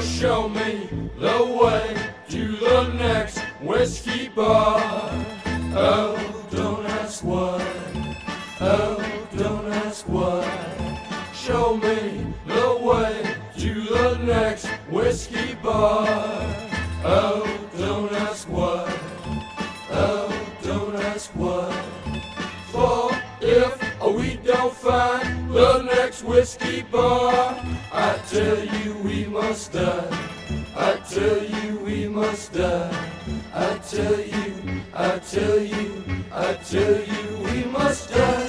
show me the way to the next whiskey bar. Oh, don't ask why. Oh, don't ask why. Show me the way to the next whiskey bar. Oh, don't ask why. Oh, don't ask why. For if we don't find the next whiskey bar, I tell you we must die. I tell you we must die. I tell you we must die.